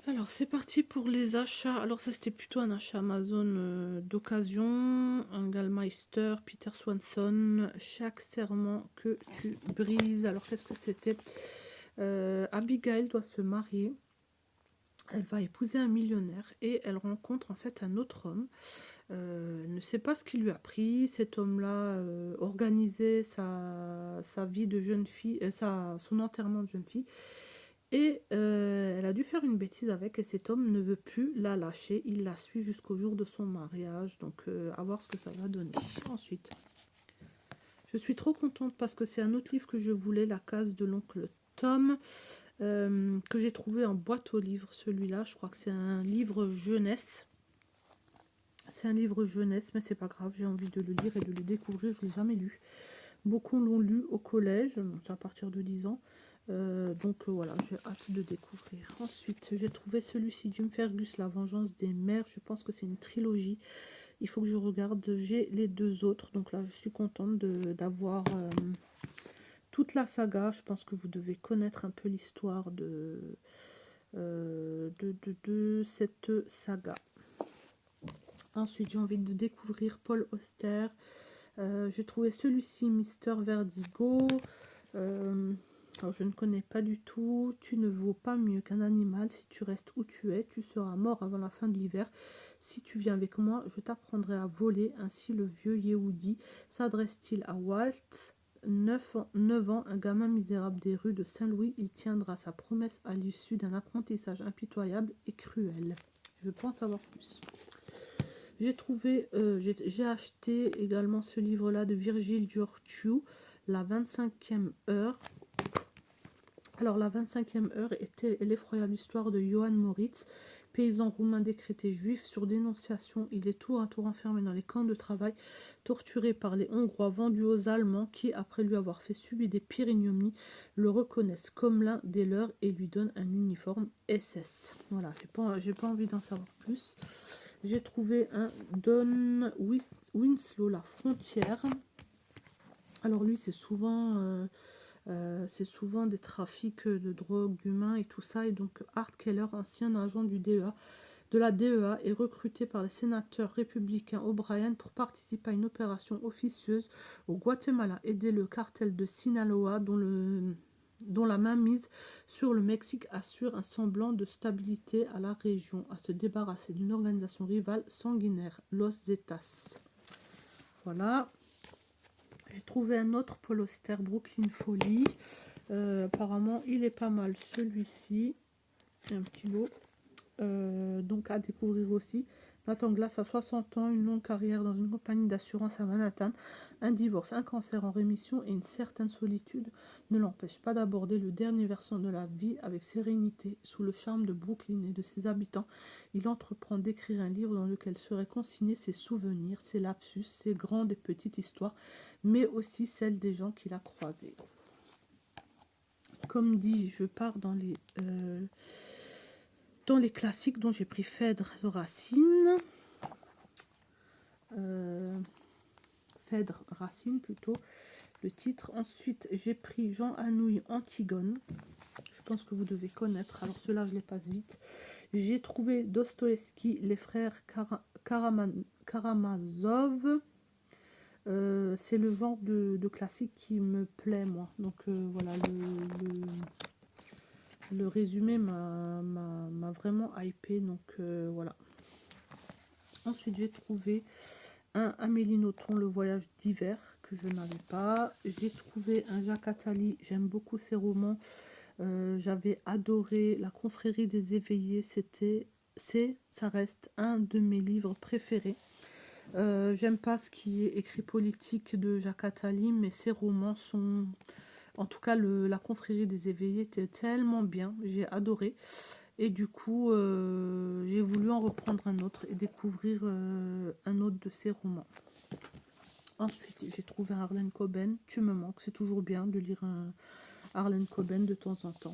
Alors c'est parti pour les achats. Alors ça c'était plutôt un achat Amazon d'occasion. Un Gallmeister, Peter Swanson, chaque serment que tu brises. Alors qu'est-ce que c'était? Abigail doit se marier. Elle va épouser un millionnaire et elle rencontre en fait un autre homme. Elle ne sait pas ce qui lui a pris. Cet homme-là organisait sa vie de jeune fille, son enterrement de jeune fille. Et elle a dû faire une bêtise avec et cet homme ne veut plus la lâcher. Il la suit jusqu'au jour de son mariage. Donc à voir ce que ça va donner. Ensuite, je suis trop contente parce que c'est un autre livre que je voulais, La case de l'oncle Tom, que j'ai trouvé en boîte aux livres. Celui-là, je crois que c'est un livre jeunesse. C'est un livre jeunesse, mais c'est pas grave, j'ai envie de le lire et de le découvrir. Je l'ai jamais lu. Beaucoup l'ont lu au collège, c'est à partir de 10 ans. Donc voilà, j'ai hâte de découvrir. Ensuite, j'ai trouvé celui-ci, Jim Fergus, La vengeance des mères. Je pense que c'est une trilogie. Il faut que je regarde. J'ai les deux autres. Donc là, je suis contente d'avoir toute la saga. Je pense que vous devez connaître un peu l'histoire de cette saga. Ensuite, j'ai envie de découvrir Paul Auster. J'ai trouvé celui-ci, Mister Vertigo. Alors je ne connais pas du tout. Tu ne vaux pas mieux qu'un animal. Si tu restes où tu es, tu seras mort avant la fin de l'hiver. Si tu viens avec moi, je t'apprendrai à voler. Ainsi le vieux Yehudi s'adresse-t-il à Walt, 9 ans, un gamin misérable des rues de Saint-Louis. Il tiendra sa promesse à l'issue d'un apprentissage impitoyable et cruel. Je pense savoir plus. J'ai acheté également ce livre-là de Virgile Giorgiou, La 25e heure. Alors, la 25e heure était l'effroyable histoire de Johann Moritz, paysan roumain décrété juif sur dénonciation. Il est tour à tour enfermé dans les camps de travail, torturé par les Hongrois, vendu aux Allemands qui, après lui avoir fait subir des pires ignominies, le reconnaissent comme l'un des leurs et lui donnent un uniforme SS. Voilà, j'ai pas envie d'en savoir plus. J'ai trouvé un Don Winslow, La frontière. Alors lui, c'est souvent des trafics de drogue, d'humains et tout ça. Et donc Art Keller, ancien agent de la DEA, est recruté par les sénateurs républicains O'Brien pour participer à une opération officieuse au Guatemala, aider le cartel de Sinaloa dont la mainmise sur le Mexique assure un semblant de stabilité à la région, à se débarrasser d'une organisation rivale sanguinaire, Los Zetas. Voilà. J'ai trouvé un autre Paul Auster, Brooklyn Folly. Apparemment, il est pas mal celui-ci. Un petit lot. Donc à découvrir aussi. Nathan Glass a 60 ans, une longue carrière dans une compagnie d'assurance à Manhattan, un divorce, un cancer en rémission et une certaine solitude ne l'empêchent pas d'aborder le dernier versant de la vie avec sérénité. Sous le charme de Brooklyn et de ses habitants, il entreprend d'écrire un livre dans lequel seraient consignés ses souvenirs, ses lapsus, ses grandes et petites histoires, mais aussi celles des gens qu'il a croisés. Comme dit, je pars dans les classiques dont j'ai pris Phèdre Racine. Phèdre Racine plutôt, le titre. Ensuite, j'ai pris Jean Anouilh, Antigone. Je pense que vous devez connaître. Alors ceux-là, je les passe vite. J'ai trouvé Dostoïevski, Les frères Karamazov. C'est le genre de classique qui me plaît, moi. Donc voilà, le résumé m'a vraiment hypé. Donc voilà. Ensuite, j'ai trouvé un Amélie Nothomb, Le voyage d'hiver, que je n'avais pas. J'ai trouvé un Jacques Attali, j'aime beaucoup ses romans. J'avais adoré La confrérie des éveillés, ça reste un de mes livres préférés. J'aime pas ce qui est écrit politique de Jacques Attali, mais ses romans sont... En tout cas, La confrérie des éveillés était tellement bien, j'ai adoré. Et du coup, j'ai voulu en reprendre un autre et découvrir un autre de ses romans. Ensuite, j'ai trouvé Harlan Coben, Tu me manques. C'est toujours bien de lire un Harlan Coben de temps en temps.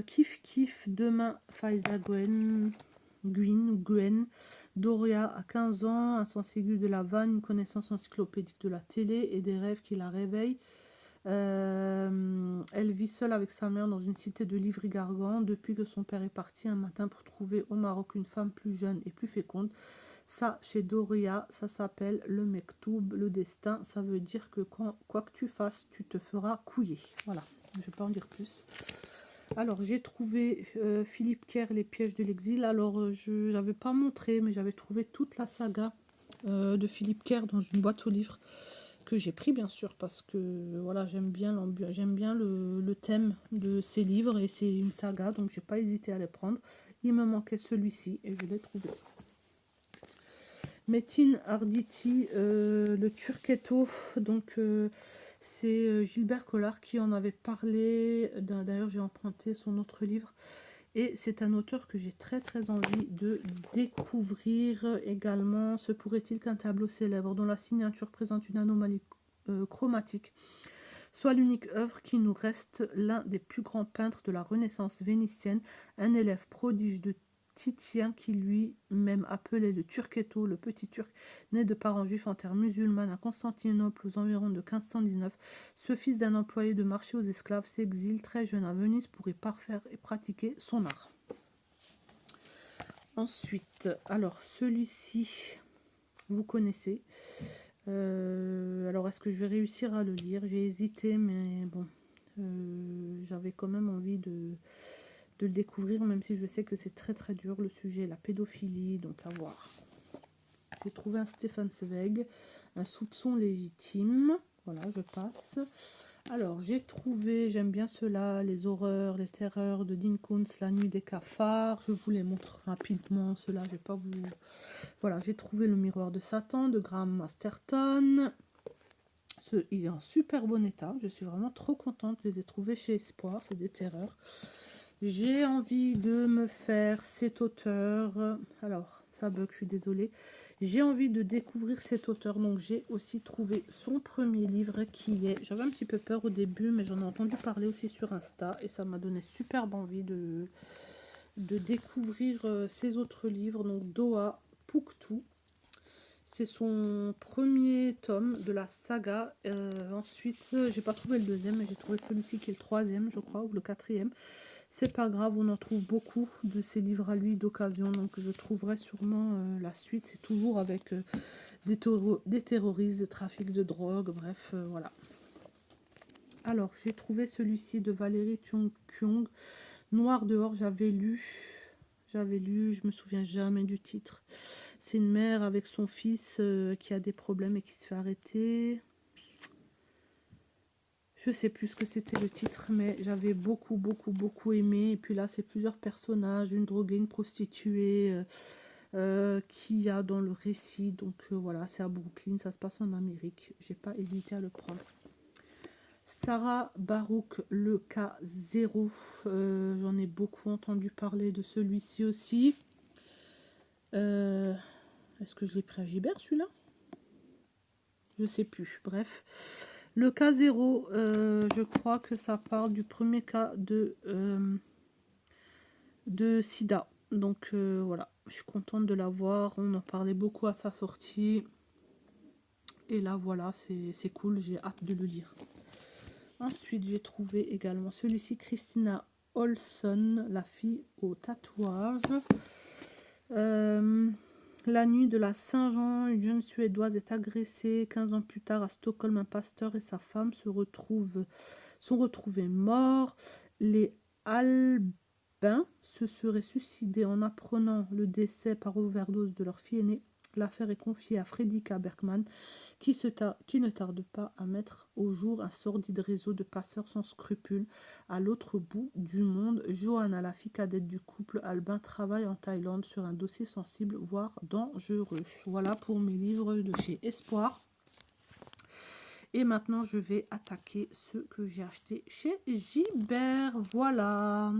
Kiff Kiff, Demain, Faiza Gwen. Doria a 15 ans, un sens aigu de la vanne, une connaissance encyclopédique de la télé et des rêves qui la réveillent. Elle vit seule avec sa mère dans une cité de Livry-Gargan depuis que son père est parti un matin pour trouver au Maroc une femme plus jeune et plus féconde. Ça, chez Doria, ça s'appelle le Mektoub, le destin. Ça veut dire que quoi que tu fasses, tu te feras couiller. Voilà, je ne vais pas en dire plus. Alors, j'ai trouvé Philippe Kerr, Les pièges de l'exil. Alors, je n'avais pas montré, mais j'avais trouvé toute la saga de Philippe Kerr dans une boîte aux livres que j'ai pris, bien sûr, parce que voilà, j'aime bien le thème de ces livres et c'est une saga, donc j'ai pas hésité à les prendre. Il me manquait celui-ci et je l'ai trouvé. Metin Arditi, le Turquetto, donc c'est Gilbert Collard qui en avait parlé. D'ailleurs, j'ai emprunté son autre livre. Et c'est un auteur que j'ai très très envie de découvrir également. Se pourrait-il qu'un tableau célèbre dont la signature présente une anomalie chromatique soit l'unique œuvre qui nous reste, l'un des plus grands peintres de la Renaissance vénitienne, un élève prodige de Titien qui lui-même appelait le Turquetto, le petit Turc, né de parents juifs en terre musulmane à Constantinople aux environs de 1519. Ce fils d'un employé de marché aux esclaves s'exile très jeune à Venise pour y parfaire et pratiquer son art. Ensuite, alors celui-ci, vous connaissez. Alors, est-ce que je vais réussir à le lire? J'ai hésité, mais bon, j'avais quand même envie de le découvrir, même si je sais que c'est très très dur le sujet, la pédophilie, donc à voir. J'ai trouvé un Stefan Zweig, un soupçon légitime. Voilà, je passe. Alors, j'ai trouvé, j'aime bien ceux-là, les horreurs, les terreurs de Dean Koontz, la nuit des cafards. Je vous les montre rapidement, ceux-là, je vais pas vous... Voilà, j'ai trouvé le miroir de Satan de Graham Masterton. Il est en super bon état, je suis vraiment trop contente, je les ai trouvés chez Espoir, c'est des terreurs. J'ai envie de me faire cet auteur, alors ça bug, je suis désolée, j'ai envie de découvrir cet auteur, donc j'ai aussi trouvé son premier livre qui est, j'avais un petit peu peur au début, mais j'en ai entendu parler aussi sur Insta, et ça m'a donné superbe envie de découvrir ses autres livres, donc Doha Puktu. C'est son premier tome de la saga. Ensuite, j'ai pas trouvé le deuxième, mais j'ai trouvé celui-ci qui est le troisième, je crois, ou le quatrième. C'est pas grave, on en trouve beaucoup de ces livres à lui d'occasion, donc je trouverai sûrement la suite. C'est toujours avec des terroristes, des trafics de drogue, bref, voilà. Alors, j'ai trouvé celui-ci de Valérie Chung-Kyung, Noir dehors, j'avais lu, je me souviens jamais du titre. C'est une mère avec son fils qui a des problèmes et qui se fait arrêter. Je sais plus ce que c'était le titre, mais j'avais beaucoup aimé. Et puis là, c'est plusieurs personnages, une droguée, une prostituée qu'il y a dans le récit. Donc voilà, c'est à Brooklyn, ça se passe en Amérique. J'ai pas hésité à le prendre. Sarah Barouk, le cas 0. J'en ai beaucoup entendu parler de celui-ci aussi. Est-ce que je l'ai pris à Gibert, celui-là? Je sais plus. Bref. Le cas 0, je crois que ça parle du premier cas de sida. Donc voilà, je suis contente de l'avoir. On en parlait beaucoup à sa sortie. Et là, voilà, c'est cool. J'ai hâte de le lire. Ensuite, j'ai trouvé également celui-ci, Christina Olson, la fille au tatouage. La nuit de la Saint-Jean, une jeune Suédoise est agressée. 15 ans plus tard, à Stockholm, un pasteur et sa femme sont retrouvés morts. Les Albins se seraient suicidés en apprenant le décès par overdose de leur fille aînée. L'affaire est confiée à Fredrika Bergman, qui ne tarde pas à mettre au jour un sordide réseau de passeurs sans scrupules. À l'autre bout du monde, Johanna, la fille cadette du couple albin, travaille en Thaïlande sur un dossier sensible, voire dangereux. Voilà pour mes livres de chez Espoir. Et maintenant, je vais attaquer ceux que j'ai achetés chez Gibert. Voilà.